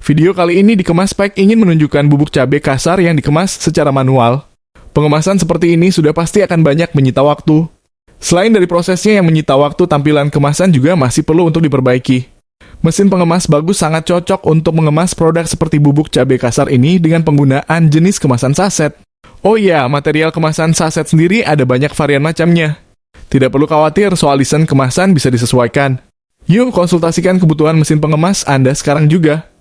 Video kali ini dikemas pack ingin menunjukkan bubuk cabai kasar yang dikemas secara manual. Pengemasan seperti ini sudah pasti akan banyak menyita waktu. Selain dari prosesnya yang menyita waktu, tampilan kemasan juga masih perlu untuk diperbaiki. Mesin pengemas bagus sangat cocok untuk mengemas produk seperti bubuk cabai kasar ini dengan penggunaan jenis kemasan saset. Oh iya, material kemasan saset sendiri ada banyak varian macamnya. Tidak perlu khawatir soal desain kemasan bisa disesuaikan. Yuk konsultasikan kebutuhan mesin pengemas Anda sekarang juga.